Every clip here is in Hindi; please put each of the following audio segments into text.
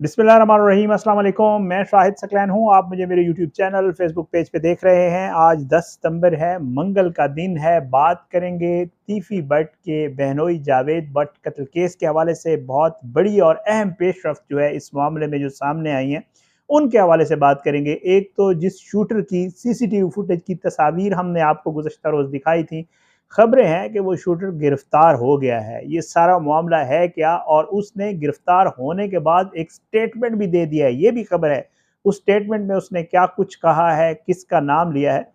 बिस्मिल्लाहिर्रहमानिर्रहीम अस्सलाम वालेकुम। मैं शाहिद सकलैन हूँ। आप मुझे मेरे यूट्यूब चैनल फेसबुक पेज पे देख रहे हैं। आज 10 सितंबर है, मंगल का दिन है। बात करेंगे तीफी बट के बहनोई जावेद बट कत्ल केस के हवाले से। बहुत बड़ी और अहम पेशरफ्त जो है इस मामले में जो सामने आई हैं उनके हवाले से बात करेंगे। एक तो जिस शूटर की सीसीटीवी फुटेज की तस्वीर हमने आपको गुज़श्ता रोज़ दिखाई थी, खबरें हैं कि वो शूटर गिरफ्तार हो गया है। ये सारा मामला है क्या, और उसने गिरफ्तार होने के बाद एक स्टेटमेंट भी दे दिया है, ये भी खबर है। उस स्टेटमेंट में उसने क्या कुछ कहा है, किसका नाम लिया है,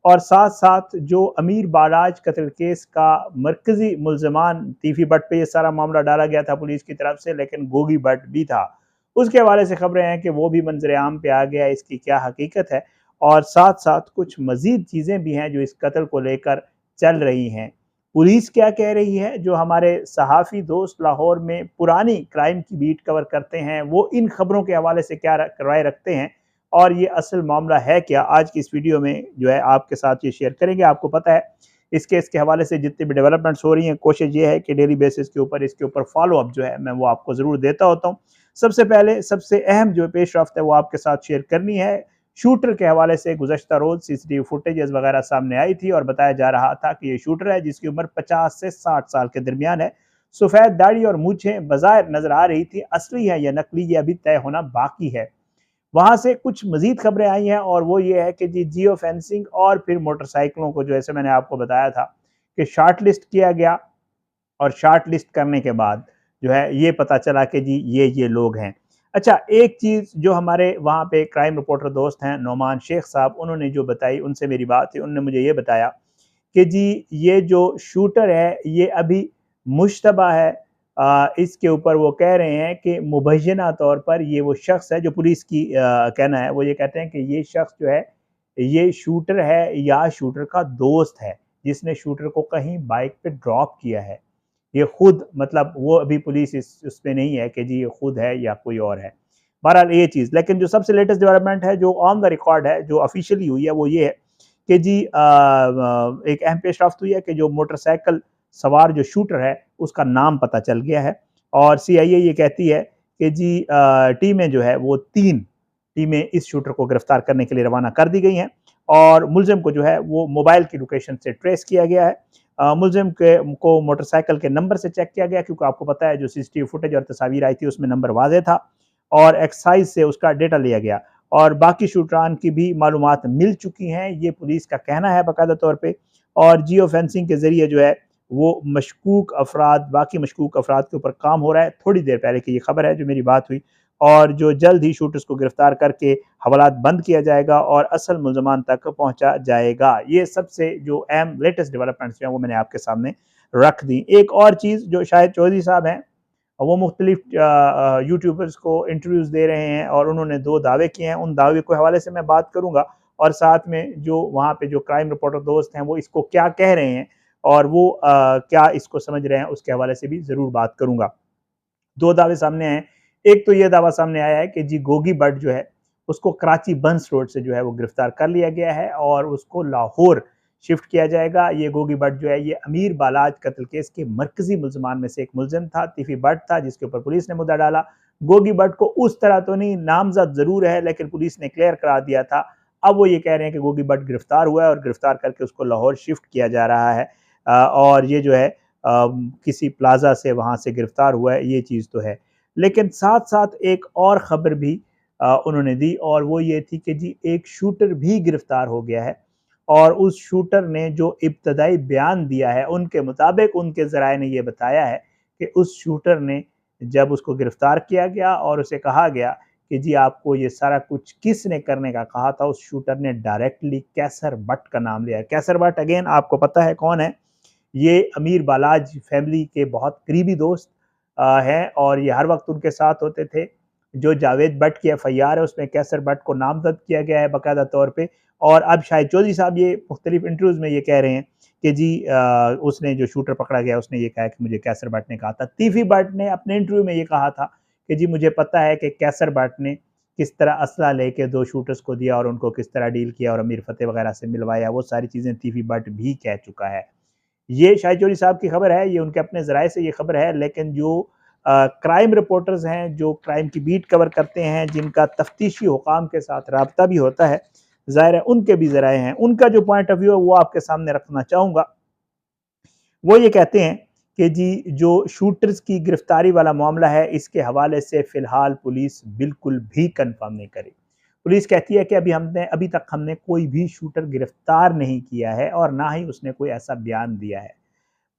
और साथ साथ जो अमीर बालाज कत्ल केस का मरकजी मुल्जमान तीफी बट पे ये सारा मामला डाला गया था पुलिस की तरफ से, लेकिन गोगी बट भी था, उसके हवाले से खबरें हैं कि वो भी मंजर आम पे आ गया। इसकी क्या हकीकत है, और साथ साथ कुछ मजीद चीज़ें भी हैं जो इस कत्ल को लेकर चल रही हैं। पुलिस क्या कह रही है, जो हमारे सहाफ़ी दोस्त लाहौर में पुरानी क्राइम की बीट कवर करते हैं, वो इन खबरों के हवाले से क्या राय रखते हैं, और ये असल मामला है क्या, आज की इस वीडियो में जो है आपके साथ ये शेयर करेंगे। आपको पता है इस केस के हवाले से जितनी भी डेवलपमेंट्स हो रही हैं, कोशिश ये है कि डेली बेसिस के ऊपर इसके ऊपर फॉलो अप जो है मैं वो आपको ज़रूर देता होता हूँ। सबसे पहले सबसे अहम जो पेशरफ्त है वो आपके साथ शेयर करनी है। शूटर के हवाले से गुज़श्ता रोज़ सीसीटीवी फुटेजेस वगैरह सामने आई थी और बताया जा रहा था कि ये शूटर है जिसकी उम्र 50 से 60 साल के दरमियान है। सफ़ेद दाढ़ी और मूछें बज़ाहिर नज़र आ रही थी, असली है या नकली ये अभी तय होना बाकी है। वहाँ से कुछ मज़ीद खबरें आई हैं, और वो ये है कि जी जियो फेंसिंग और फिर मोटरसाइकिलों को, जैसे मैंने आपको बताया था कि शॉर्ट लिस्ट किया गया, और शॉर्ट लिस्ट करने के बाद जो है ये पता चला कि जी ये लोग हैं। अच्छा, एक चीज़ जो हमारे वहाँ पे क्राइम रिपोर्टर दोस्त हैं नोमान शेख साहब, उन्होंने जो बताई, उनसे मेरी बात हुई, उन्होंने मुझे ये बताया कि जी ये जो शूटर है ये अभी मुश्तबा है। इसके ऊपर वो कह रहे हैं कि मुबैना तौर पर ये वो शख्स है, जो पुलिस की कहना है, वो ये कहते हैं कि ये शख्स जो है ये शूटर है या शूटर का दोस्त है, जिसने शूटर को कहीं बाइक पे ड्रॉप किया है। ये खुद, मतलब वो अभी पुलिस इस उसमें नहीं है कि जी ये खुद है या कोई और है। बहरहाल ये चीज़, लेकिन जो सबसे लेटेस्ट डेवलपमेंट है जो ऑन द रिकॉर्ड है, जो ऑफिशियली हुई है, वो ये है कि जी एक अहम पेशरफ्त हुई है कि जो मोटरसाइकिल सवार जो शूटर है उसका नाम पता चल गया है। और सीआईए ये कहती है कि जी टीमें जो है वो 3 टीमें इस शूटर को गिरफ्तार करने के लिए रवाना कर दी गई हैं, और मुलजिम को जो है वो मोबाइल की लोकेशन से ट्रेस किया गया है। मुलजिम के को मोटरसाइकिल के नंबर से चेक किया गया, क्योंकि आपको पता है जो सीसीटीवी फुटेज और तस्वीर आई थी उसमें नंबर वाज़ेह था, और एक्साइज से उसका डेटा लिया गया, और बाकी शूटरान की भी मालूमात मिल चुकी हैं, ये पुलिस का कहना है बाकायदा तौर पे। और जियो फेंसिंग के ज़रिए जो है वो मशकूक अफराद, बाकी मशकूक अफराद के ऊपर काम हो रहा है। थोड़ी देर पहले की ये खबर है जो मेरी बात हुई, और जो जल्द ही शूटर्स को गिरफ्तार करके हवालात बंद किया जाएगा और असल मुल्ज़मान तक पहुँचा जाएगा। ये सबसे जो अहम लेटेस्ट डेवलपमेंट्स हैं वो मैंने आपके सामने रख दी। एक और चीज़, जो शाहिद चौधरी साहब हैं, वो मुख्तलिफ यूट्यूबर्स को इंटरव्यूज़ दे रहे हैं, और उन्होंने 2 दावे किए हैं। उन दावे के हवाले से मैं बात करूँगा, और साथ में जो वहाँ पे जो क्राइम रिपोर्टर दोस्त हैं वो इसको क्या कह रहे हैं, और वो क्या इसको समझ रहे हैं, उसके हवाले से भी ज़रूर बात करूँगा। 2 दावे सामने आए हैं। एक तो ये दावा सामने आया है कि जी गोगी बट जो है उसको कराची बंस रोड से जो है वो गिरफ्तार कर लिया गया है, और उसको लाहौर शिफ्ट किया जाएगा। ये गोगी बट जो है ये अमीर बालाज कत्ल केस के मरकजी मुल्जमान में से एक मुलजिम था, तीफी बट था, जिसके ऊपर पुलिस ने मुद्दा डाला। गोगी बट को उस तरह तो नहीं, नामजद ज़रूर है, लेकिन पुलिस ने क्लियर करा दिया था। अब वो ये कह रहे हैं कि गोगी बट गिरफ्तार हुआ है, और गिरफ्तार करके उसको लाहौर शिफ्ट किया जा रहा है। और ये जो है किसी प्लाजा से वहाँ से गिरफ्तार हुआ है, ये चीज़ तो है। लेकिन साथ-साथ एक और ख़बर भी उन्होंने दी, और वो ये थी कि जी एक शूटर भी गिरफ्तार हो गया है, और उस शूटर ने जो इब्तदाई बयान दिया है, उनके मुताबिक उनके ज़राए ने ये बताया है कि उस शूटर ने, जब उसको गिरफ्तार किया गया और उसे कहा गया कि जी आपको ये सारा कुछ किसने करने का कहा था, उस शूटर ने डायरेक्टली कैसर बट का नाम लिया है। कैसर बट अगेन आपको पता है कौन है, ये अमीर बालाज फैमिली के बहुत करीबी दोस्त हैं, और ये हर वक्त उनके साथ होते थे। जो जावेद बट की एफआईआर है उसमें कैसर बट को नामजद किया गया है बाकायदा तौर पे, और अब शाहिद चौधरी साहब ये मुख्तलिफ इंटरव्यूज़ में ये कह रहे हैं कि जी उसने, जो शूटर पकड़ा गया, उसने ये कहा कि मुझे कैसर बट ने कहा था। तीफी बट ने अपने इंटरव्यू में ये कहा था कि जी मुझे पता है कि कैसर बट ने किस तरह असला लेके 2 शूटर्स को दिया, और उनको किस तरह डील किया और अमीर फतेह वगैरह से मिलवाया, वो सारी चीज़ें तीफी बट भी कह चुका है। ये शाहिद चौधरी साहब की खबर है, ये उनके अपने ज़राए से ये खबर है, लेकिन जो क्राइम रिपोर्टर्स हैं जो क्राइम की बीट कवर करते हैं, जिनका तफ्तीशी हुकाम के साथ राब्ता भी होता है, ज़ाहिर है उनके भी ज़राए हैं। उनका जो पॉइंट ऑफ व्यू है वो आपके सामने रखना चाहूँगा। वो ये कहते हैं कि जी जो शूटर्स की गिरफ्तारी वाला मामला है, इसके हवाले से फ़िलहाल पुलिस बिल्कुल भी कन्फर्म नहीं करी। पुलिस कहती है कि अभी तक हमने कोई भी शूटर गिरफ्तार नहीं किया है और ना ही उसने कोई ऐसा बयान दिया है।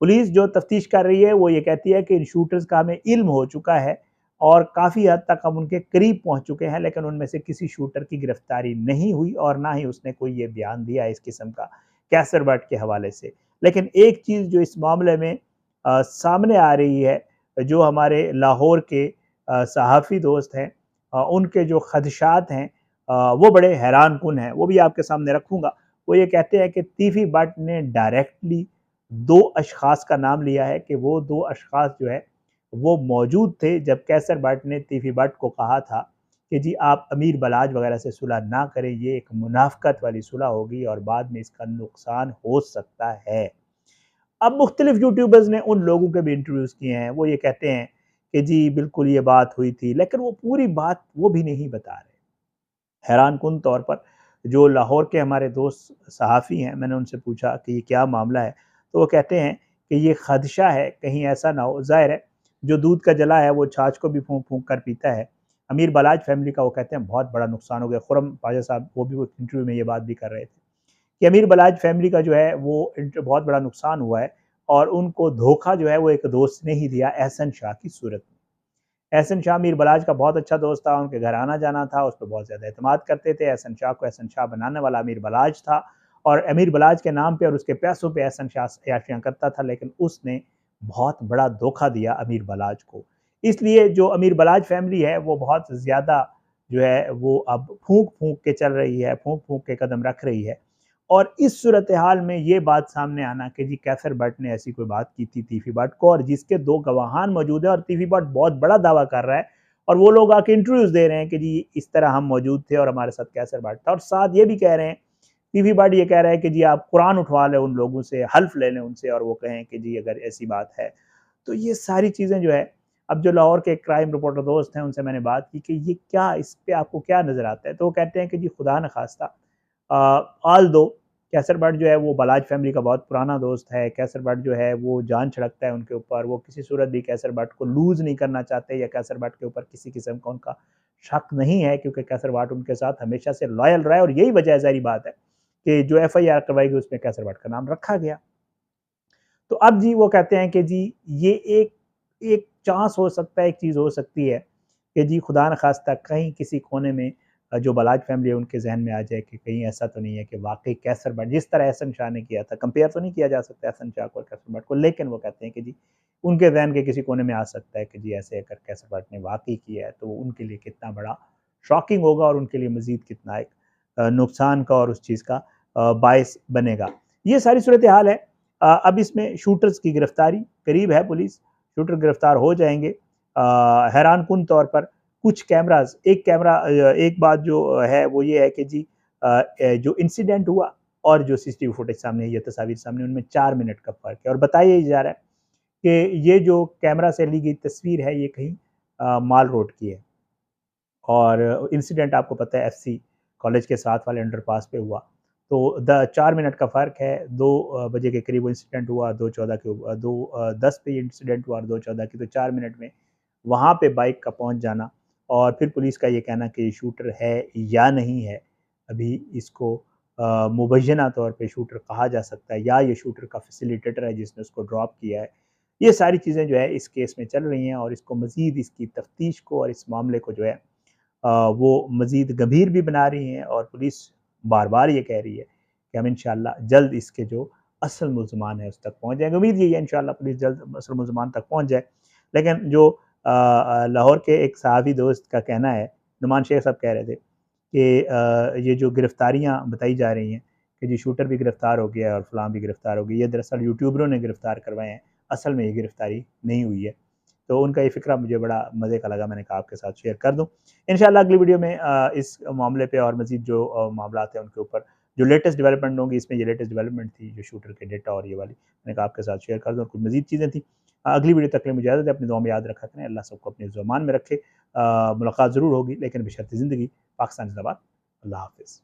पुलिस जो तफ्तीश कर रही है वो ये कहती है कि इन शूटर्स का हमें इल्म हो चुका है और काफ़ी हद तक हम उनके करीब पहुंच चुके हैं, लेकिन उनमें से किसी शूटर की गिरफ्तारी नहीं हुई और ना ही उसने कोई ये बयान दिया इस किस्म का कैसर बट के हवाले से। लेकिन एक चीज़ जो इस मामले में सामने आ रही है, जो हमारे लाहौर के सहाफ़ी दोस्त हैं, उनके जो खदशात हैं वो बड़े हैरान कुन हैं, वो भी आपके सामने रखूँगा। वो ये कहते हैं कि तीफ़ी बट ने डायरेक्टली 2 अशख़ास का नाम लिया है कि वो 2 अशख़ास जो है वो मौजूद थे जब कैसर बट ने तीफ़ी बट को कहा था कि जी आप अमीर बलाज वग़ैरह से सुलह ना करें, ये एक मुनाफ़क़त वाली सुलह होगी और बाद में इसका नुकसान हो सकता है। अब मुख्तलिफ यूट्यूबर्स ने उन लोगों के भी इंटरव्यूज़ किए हैं, वो ये कहते हैं कि जी बिल्कुल ये बात हुई थी, लेकिन वो पूरी बात वो भी नहीं बता रहे। हैरान कुन तौर पर जो लाहौर के हमारे दोस्त सहाफ़ी हैं, मैंने उनसे पूछा कि ये क्या मामला है? तो वो कहते हैं कि ये ख़दशा है कहीं ऐसा ना हो, ज़ाहिर है जो दूध का जला है वो छाछ को भी फूँक-फूँक कर पीता है। अमीर बलाज फ़ैमिली का वो कहते हैं बहुत बड़ा नुकसान हो गया। खुर्रम ख्वाजा साहब वो भी वो इंटरव्यू में ये बात भी कर रहे थे कि अमीर बलाज फ़ैमिली का जो है वो बहुत बड़ा नुकसान हुआ है और उनको धोखा जो है वो एक दोस्त ने ही दिया एहसन शाह की सूरत में। एहसन शाह मीर बलाज का बहुत अच्छा दोस्त था, उनके घर आना-जाना था, उस पे बहुत ज़्यादा एतमाद करते थे। एहसन शाह को एहसन शाह बनाने वाला अमीर बलाज था और अमीर बलाज के नाम पे और उसके पैसों पे एहसन शाह अय्याशियाँ करता था, लेकिन उसने बहुत बड़ा धोखा दिया अमीर बलाज को। इसलिए जो अमीर बलाज फैमिली है, वो बहुत ज़्यादा जो है वो अब फूँक-फूँक के चल रही है, फूँक-फूँक के कदम रख रही है और इस सूरत-ए-हाल में ये बात सामने आना कि जी कैसर बट ने ऐसी कोई बात की थी तीफ़ी बट को और जिसके 2 गवाहान मौजूद हैं और तीफ़ी बट बहुत बड़ा दावा कर रहा है और वो लोग आके इंटरव्यूज़ दे रहे हैं कि जी इस तरह हम मौजूद थे और हमारे साथ कैसर बट था और साथ ये भी कह रहे हैं, तीफ़ी बट ये कह रहा है कि जी आप कुरान उठवा लें उन लोगों से, हल्फ़ ले लें उनसे और वो कहें कि जी अगर ऐसी बात है। तो ये सारी चीज़ें जो है, अब जो लाहौर के क्राइम रिपोर्टर दोस्त हैं उनसे मैंने बात की कि ये क्या इस पे आपको क्या नज़र आता है? तो वो कहते हैं कि जी खुदा न ख़ास्ता ऑल्दो कैसर बट जो है वो बलाज फैमिली का बहुत पुराना दोस्त है। कैसर बट जो है वो जान छिड़कता है उनके ऊपर, वो किसी सूरत भी कैसर बट को लूज़ नहीं करना चाहते या कैसर बट के ऊपर किसी किस्म का उनका शक नहीं है क्योंकि कैसर बट उनके साथ हमेशा से लॉयल रहा है और यही वजह ज़ाहिर बात है कि जो एफआईआर करवाई गई उसमें कैसर बट का नाम रखा गया। तो अब जी वो कहते हैं कि जी ये एक एक चांस हो सकता है, एक चीज़ हो सकती है कि जी खुदा न ख़ास्ता कहीं किसी कोने में जो बलाज फैमिली है उनके ज़हन में आ जाए कि कहीं ऐसा तो नहीं है कि वाक़ई कैसर बट जिस तरह एहसन शाह ने किया था, कंपेयर तो नहीं किया जा सकता एहसन शाह को और कैसर बट को, लेकिन वो कहते हैं कि जी उनके ज़हन के किसी कोने में आ सकता है कि जी ऐसे अगर कैसर बट ने वाक़ई किया है, तो वो उनके लिए कितना बड़ा शॉकिंग होगा और उनके लिए मज़ीद कितना एक नुकसान का और उस चीज़ का बायस बनेगा। ये सारी सूरत-ए-हाल है। अब इसमें शूटर्स की गिरफ्तारी करीब है पुलिस, शूटर गिरफ्तार हो जाएँगे। हैरान कुन तौर पर कुछ कैमराज़ एक बात जो है वो ये है कि जी जो इंसिडेंट हुआ और जो सीसीटीवी फुटेज सामने आई है, तस्वीर सामने उनमें 4 मिनट का फ़र्क है और बताया ये जा रहा है कि ये जो कैमरा से ली गई तस्वीर है ये कहीं माल रोड की है। और इंसिडेंट आपको पता है एफसी कॉलेज के साथ वाले अंडरपास पे हुआ। तो द 4 मिनट का फ़र्क है, 2 बजे के करीब वो इंसिडेंट हुआ, 2:14 के 2:10 पे ये इंसिडेंट हुआ और 2:14 की, तो 4 मिनट में वहाँ पे बाइक का पहुँच जाना और फिर पुलिस का ये कहना कि ये शूटर है या नहीं है, अभी इसको मुबैना तौर पे शूटर कहा जा सकता है या ये शूटर का फैसिलिटेटर है जिसने उसको ड्रॉप किया है। ये सारी चीज़ें जो है इस केस में चल रही हैं और इसको मज़ीद इसकी तफ्तीश को और इस मामले को जो है वो मज़ीद गंभीर भी बना रही हैं और पुलिस बार-बार ये कह रही है कि हम इंशाअल्लाह जल्द इसके जो असल मुल्ज़िमान हैं उस तक पहुँच जाएँगे। उम्मीद यही है इंशाअल्लाह पुलिस जल्द असल मुल्ज़िमान तक पहुँच जाए। लेकिन जो लाहौर के एक सहाफ़ी दोस्त का कहना है, नुमान शेख साहब कह रहे थे कि ये जो गिरफ्तारियाँ बताई जा रही हैं कि जी शूटर भी गिरफ्तार हो गया है और फलाँ भी गिरफ्तार हो गई, ये दरअसल यूट्यूबरों ने गिरफ्तार करवाए हैं, असल में ये गिरफ्तारी नहीं हुई है। तो उनका ये फ़िक्रा मुझे बड़ा मज़े का लगा, मैंने कहा आपके साथ शेयर कर दूँ। इंशाअल्लाह अगली वीडियो में इस मामले पे और मज़ीद जो मामलात हैं उनके ऊपर जो लेटेस्ट डेवलपमेंट होंगी, इसमें ये लेटेस्ट डेवलपमेंट थी जो शूटर के डेटा और ये वाली, मैंने कहा आपके साथ शेयर कर दूँ और कुछ मज़ीद चीज़ें थी। अगली वीडियो तक के लिए मुझे इजाज़त है, अपनी दुआ में याद रखा करें, अल्लाह सबको अपने ज़ुबान में रखे। मुलाकात ज़रूर होगी लेकिन बशर्ते ज़िंदगी। पाकिस्तान ज़िंदाबाद। अल्लाह हाफ़िज़।